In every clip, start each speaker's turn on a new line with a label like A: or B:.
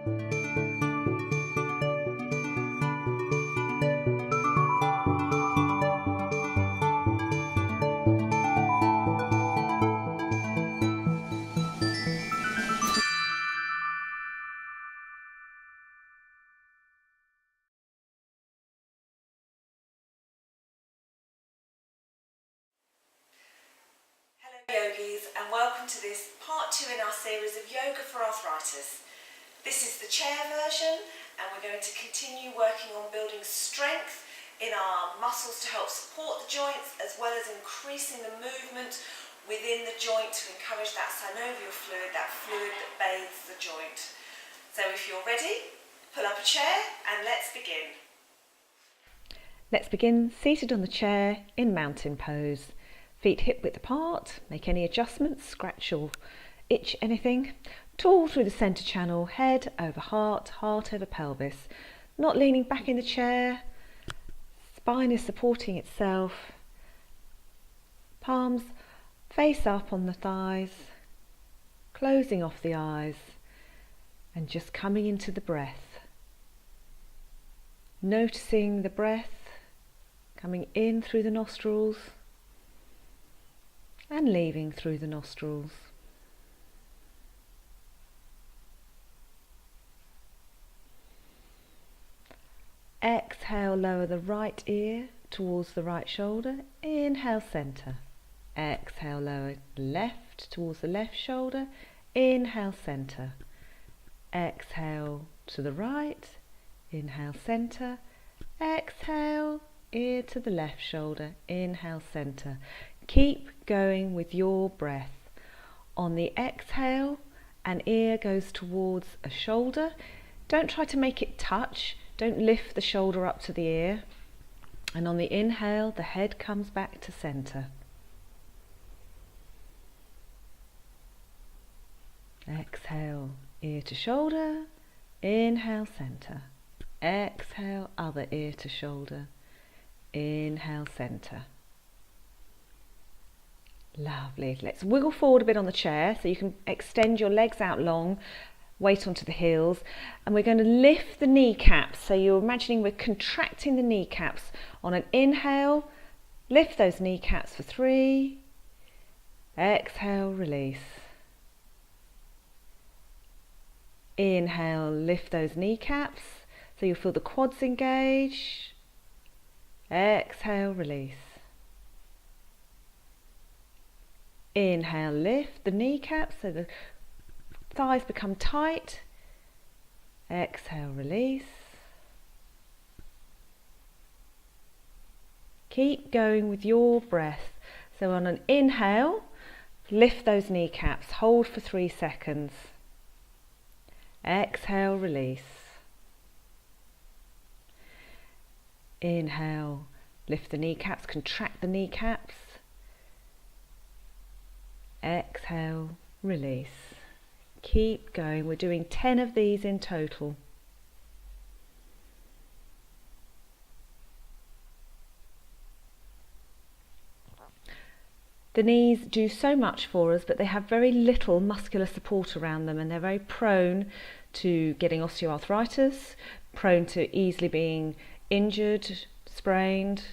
A: Yogis, and welcome to this part 2 in our series of yoga for arthritis. This is the chair version, and we're going to continue working on building strength in our muscles to help support the joints, as well as increasing the movement within the joint to encourage that synovial fluid, that fluid that bathes the joint. So if you're ready, pull up a chair and let's begin.
B: Let's begin seated on the chair in mountain pose. Feet hip width apart, make any adjustments, scratch or itch anything. Tall through the centre channel, head over heart, heart over pelvis. Not leaning back in the chair, spine is supporting itself. Palms face up on the thighs, closing off the eyes and just coming into the breath. Noticing the breath coming in through the nostrils and leaving through the nostrils. Exhale, lower the right ear towards the right shoulder. Inhale, centre. Exhale, lower left towards the left shoulder. Inhale, centre. Exhale to the right. Inhale, centre. Exhale, ear to the left shoulder. Inhale, centre. Keep going with your breath. On the exhale, an ear goes towards a shoulder. Don't try to make it touch. Don't lift the shoulder up to the ear. And on the inhale, the head comes back to centre. Exhale, ear to shoulder. Inhale, centre. Exhale, other ear to shoulder. Inhale, centre. Lovely. Let's wiggle forward a bit on the chair so you can extend your legs out long, weight onto the heels, and we're going to lift the kneecaps. So you're imagining we're contracting the kneecaps. On an inhale, lift those kneecaps for 3. Exhale, release. Inhale, lift those kneecaps so you'll feel the quads engage. Exhale, release. Inhale, lift the kneecaps so the thighs become tight. Exhale, release. Keep going with your breath. So on an inhale, lift those kneecaps, hold for 3 seconds. Exhale, release. Inhale, lift the kneecaps, contract the kneecaps. Exhale, release. Keep going. We're doing 10 of these in total. The knees do so much for us, but they have very little muscular support around them, and they're very prone to getting osteoarthritis, prone to easily being injured, sprained.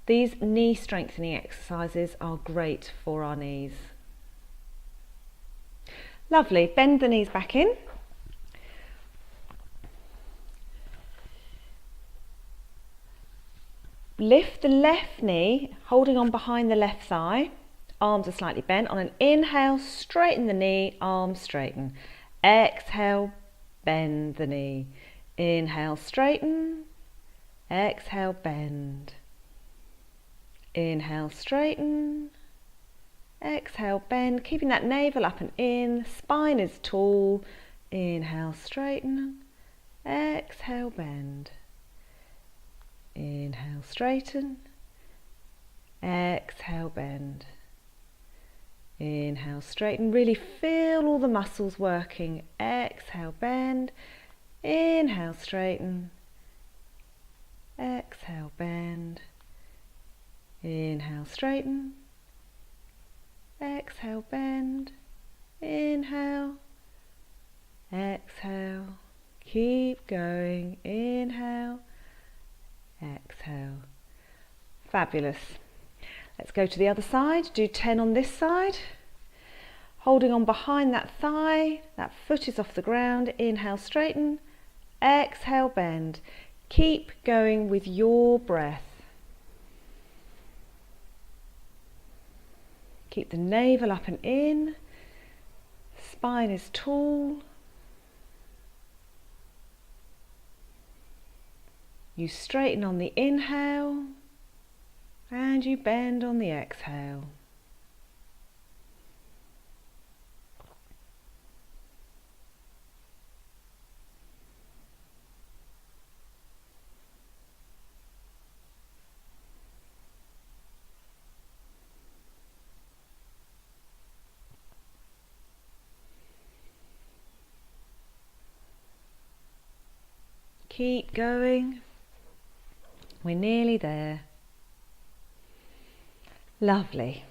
B: These knee strengthening exercises are great for our knees. Lovely. Bend the knees back in. Lift the left knee, holding on behind the left thigh. Arms are slightly bent. On an inhale, straighten the knee, arms straighten. Exhale, bend the knee. Inhale, straighten. Exhale, bend. Inhale, straighten. Exhale, bend, keeping that navel up and in. Spine is tall. Inhale, straighten. Exhale, bend. Inhale, straighten. Exhale, bend. Inhale, straighten. Really feel all the muscles working. Exhale, bend. Inhale, straighten. Exhale, bend. Inhale, straighten. Exhale, bend. Inhale. Exhale. Keep going. Inhale, exhale. Fabulous. Let's go to the other side. Do 10 on this side. Holding on behind that thigh, that foot is off the ground. Inhale, straighten. Exhale, bend. Keep going with your breath. Keep the navel up and in. Spine is tall. You straighten on the inhale and you bend on the exhale. Keep going. We're nearly there. Lovely.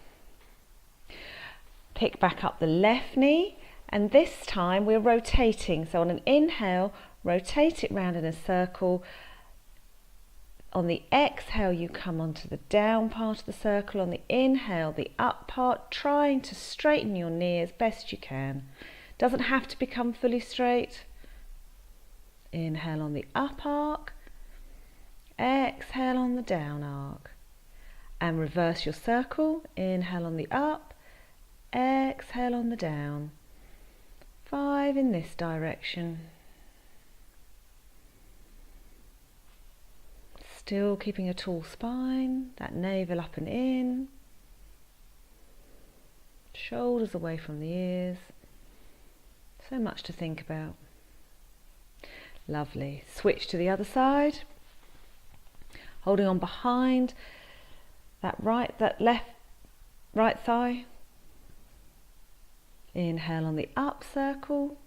B: Pick back up the left knee, and this time we're rotating. So on an inhale, rotate it round in a circle. On the exhale, you come onto the down part of the circle. On the inhale, the up part, trying to straighten your knee as best you can. Doesn't have to become fully straight. Inhale on the up arc, exhale on the down arc, and reverse your circle. Inhale on the up, exhale on the down. 5 in this direction. Still keeping a tall spine, that navel up and in, shoulders away from the ears. So much to think about. Lovely. Switch to the other side. Holding on behind that right thigh. Inhale on the up circle.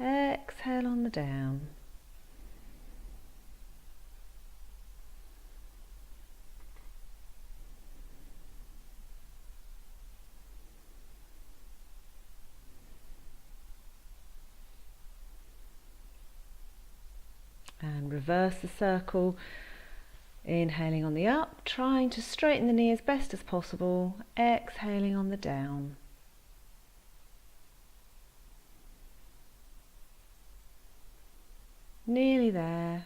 B: Exhale on the down. And reverse the circle, inhaling on the up, trying to straighten the knee as best as possible, exhaling on the down. Nearly there.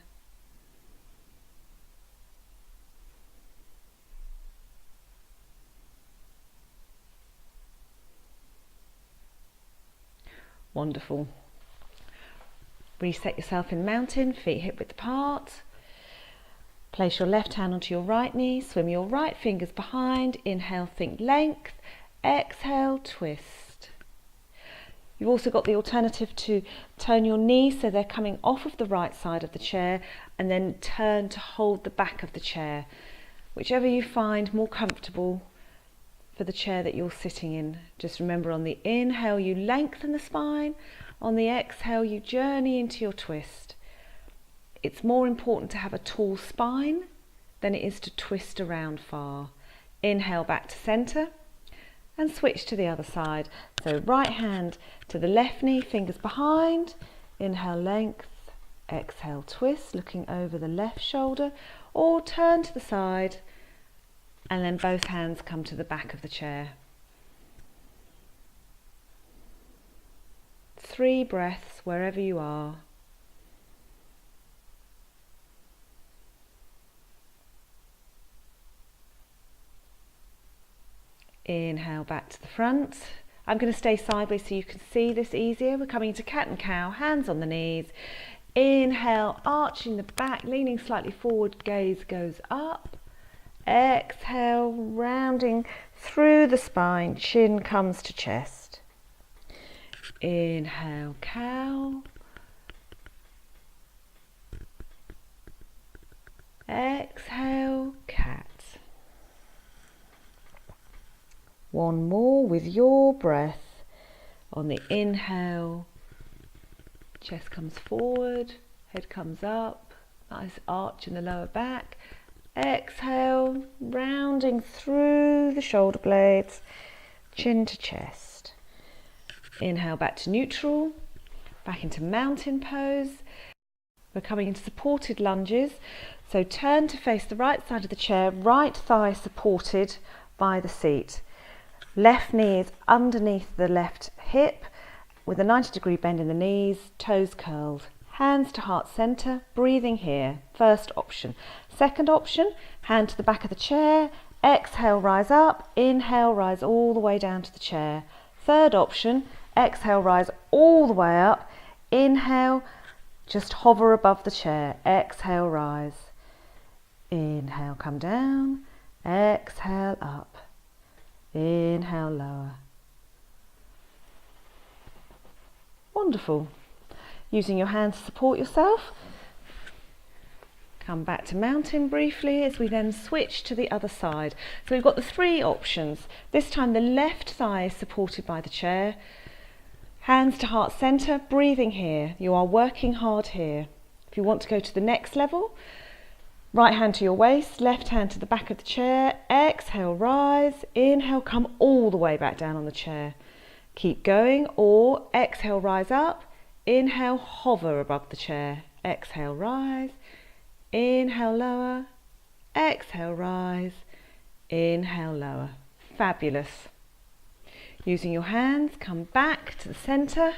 B: Wonderful. Reset yourself in mountain, feet hip width apart. Place your left hand onto your right knee, swim your right fingers behind. Inhale, think length. Exhale, twist. You've also got the alternative to turn your knees so they're coming off of the right side of the chair, and then turn to hold the back of the chair. Whichever you find more comfortable for the chair that you're sitting in. Just remember, on the inhale you lengthen the spine. On the exhale, you journey into your twist. It's more important to have a tall spine than it is to twist around far. Inhale back to centre and switch to the other side. So right hand to the left knee, fingers behind. Inhale, length. Exhale, twist, looking over the left shoulder, or turn to the side and then both hands come to the back of the chair. 3 breaths wherever you are. Inhale back to the front. I'm going to stay sideways so you can see this easier. We're coming to cat and cow, hands on the knees. Inhale, arching the back, leaning slightly forward, gaze goes up. Exhale, rounding through the spine, chin comes to chest. Inhale, cow. Exhale, cat. One more with your breath. On the inhale, chest comes forward, head comes up, nice arch in the lower back. Exhale, rounding through the shoulder blades, chin to chest. Inhale back to neutral. Back into mountain pose. We're coming into supported lunges. So turn to face the right side of the chair, right thigh supported by the seat. Left knee is underneath the left hip with a 90-degree bend in the knees, toes curled. Hands to heart center, breathing here. First option. Second option, hand to the back of the chair. Exhale, rise up. Inhale, rise all the way down to the chair. Third option, exhale, rise all the way up. Inhale, just hover above the chair. Exhale, rise. Inhale, come down. Exhale, up. Inhale, lower. Wonderful. Using your hands to support yourself. Come back to mountain briefly as we then switch to the other side. So we've got the three options. This time the left thigh is supported by the chair. Hands to heart center, breathing here. You are working hard here. If you want to go to the next level, right hand to your waist, left hand to the back of the chair. Exhale, rise. Inhale, come all the way back down on the chair. Keep going, or exhale, rise up. Inhale, hover above the chair. Exhale, rise. Inhale, lower. Exhale, rise. Inhale, lower. Fabulous. Using your hands, come back to the center.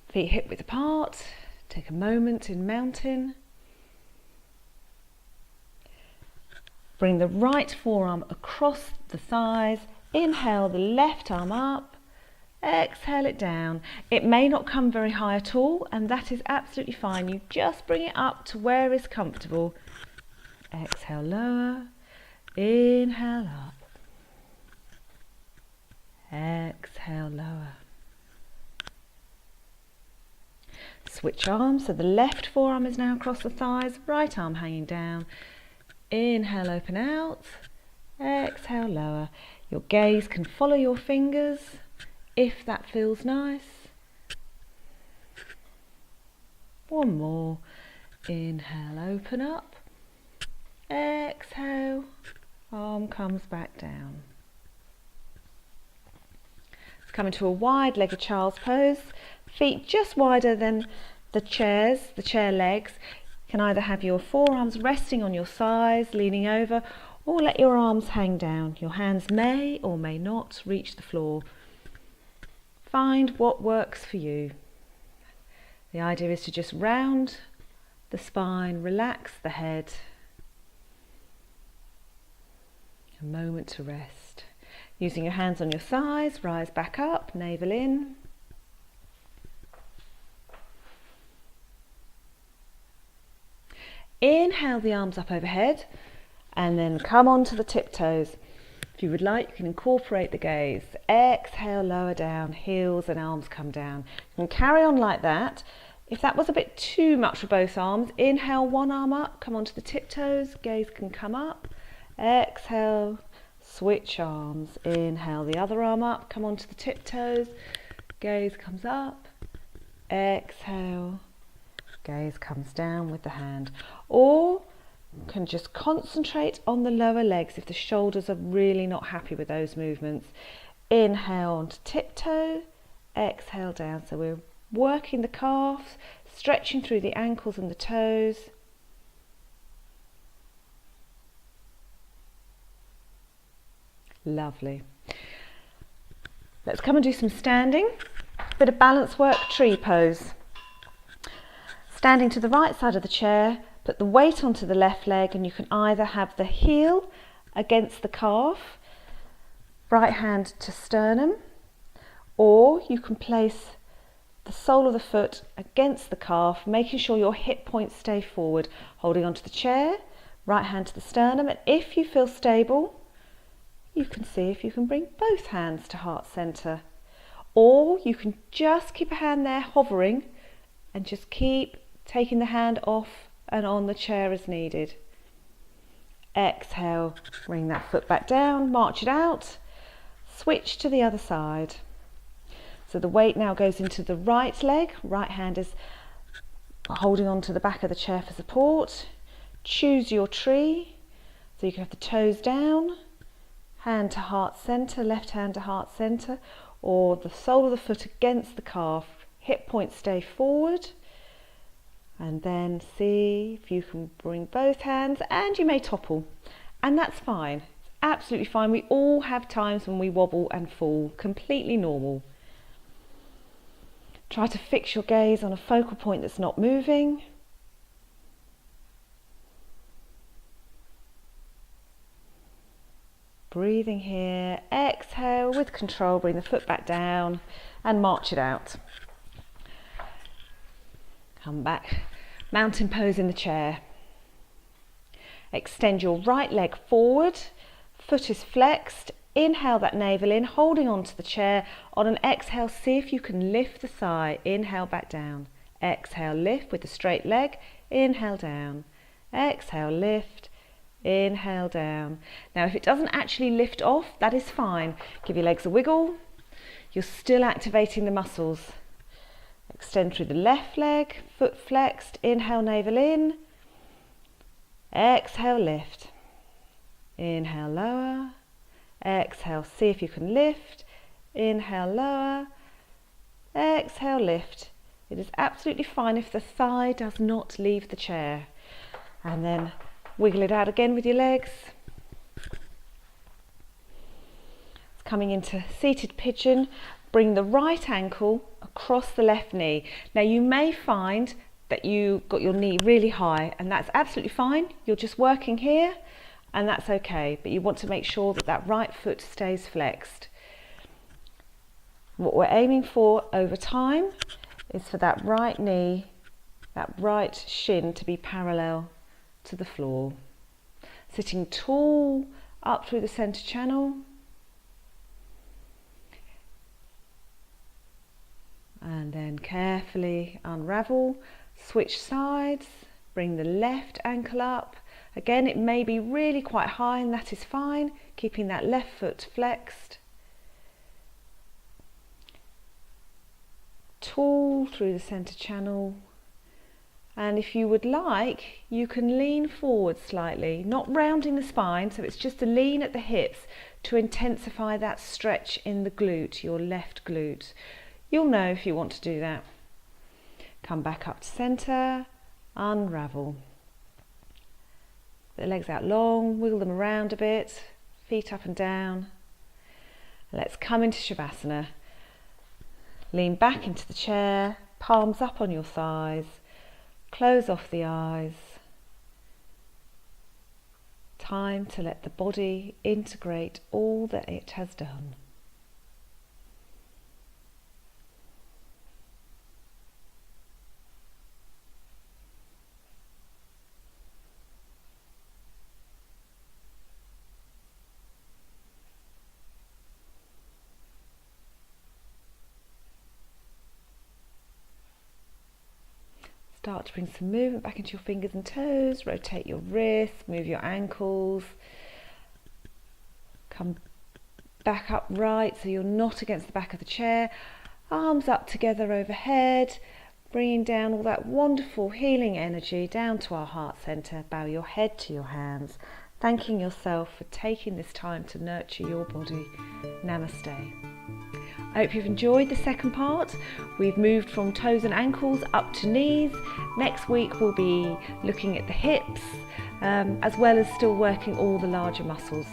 B: Feet hip width apart. Take a moment in mountain. Bring the right forearm across the thighs. Inhale the left arm up. Exhale it down. It may not come very high at all, and that is absolutely fine. You just bring it up to where is comfortable. Exhale, lower. Inhale, up. Exhale, lower. Switch arms, so the left forearm is now across the thighs, right arm hanging down. Inhale, open out. Exhale, lower. Your gaze can follow your fingers if that feels nice. One more. Inhale, open up. Exhale, arm comes back down. Let's come into a wide-legged child's pose. Feet just wider than the chair legs. You can either have your forearms resting on your sides, leaning over, or let your arms hang down. Your hands may or may not reach the floor. Find what works for you. The idea is to just round the spine, relax the head. A moment to rest. Using your hands on your sides, rise back up, navel in. Inhale the arms up overhead and then come onto the tiptoes. If you would like, you can incorporate the gaze. Exhale, lower down, heels and arms come down. You can carry on like that. If that was a bit too much for both arms, inhale one arm up, come onto the tiptoes, gaze can come up. Exhale, switch arms. Inhale the other arm up, come onto the tiptoes, gaze comes up. Exhale, gaze comes down with the hand. Or you can just concentrate on the lower legs if the shoulders are really not happy with those movements. Inhale onto tiptoe, exhale down. So we're working the calves, stretching through the ankles and the toes. Lovely. Let's come and do some standing. Bit of balance work, tree pose. Standing to the right side of the chair, put the weight onto the left leg, and you can either have the heel against the calf, right hand to sternum, or you can place the sole of the foot against the calf, making sure your hip points stay forward, holding onto the chair, right hand to the sternum, and if you feel stable, you can see if you can bring both hands to heart center, or you can just keep a hand there hovering and just keep taking the hand off and on the chair as needed. Exhale, bring that foot back down, march it out, switch to the other side. So the weight now goes into the right leg, right hand is holding on to the back of the chair for support. Choose your tree, so you can have the toes down, hand to heart center, left hand to heart center, or the sole of the foot against the calf. Hip points stay forward. And then see if you can bring both hands, and you may topple. And that's fine. It's absolutely fine. We all have times when we wobble and fall. Completely normal. Try to fix your gaze on a focal point that's not moving. Breathing here. Exhale with control. Bring the foot back down and march it out. Come back. Mountain pose in the chair. Extend your right leg forward. Foot is flexed. Inhale that navel in, holding onto the chair. On an exhale, see if you can lift the thigh. Inhale back down. Exhale, lift with the straight leg. Inhale down. Exhale, lift. Inhale down. Now if it doesn't actually lift off, that is fine. Give your legs a wiggle. You're still activating the muscles. Extend through the left leg, foot flexed. Inhale, navel in. Exhale, lift. Inhale, lower. Exhale, see if you can lift. Inhale, lower. Exhale, lift. It is absolutely fine if the thigh does not leave the chair. And then wiggle it out again with your legs. It's coming into seated pigeon. Bring the right ankle across the left knee. Now you may find that you got your knee really high, and that's absolutely fine. You're just working here, and that's okay. But you want to make sure that that right foot stays flexed. What we're aiming for over time is for that right knee, that right shin to be parallel to the floor. Sitting tall up through the centre channel. And then carefully unravel, switch sides, bring the left ankle up. Again, it may be really quite high, and that is fine, keeping that left foot flexed. Tall through the centre channel. And if you would like, you can lean forward slightly, not rounding the spine, so it's just a lean at the hips to intensify that stretch in the glute, your left glute. You'll know if you want to do that. Come back up to centre, unravel. The legs out long, wiggle them around a bit, feet up and down. Let's come into Shavasana. Lean back into the chair, palms up on your thighs, close off the eyes. Time to let the body integrate all that it has done. Start to bring some movement back into your fingers and toes. Rotate your wrists, move your ankles. Come back upright so you're not against the back of the chair. Arms up together overhead, bringing down all that wonderful healing energy down to our heart centre. Bow your head to your hands, thanking yourself for taking this time to nurture your body. Namaste. I hope you've enjoyed the second part. We've moved from toes and ankles up to knees. Next week we'll be looking at the hips, as well as still working all the larger muscles.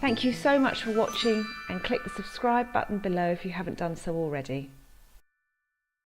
B: Thank you so much for watching, and click the subscribe button below if you haven't done so already.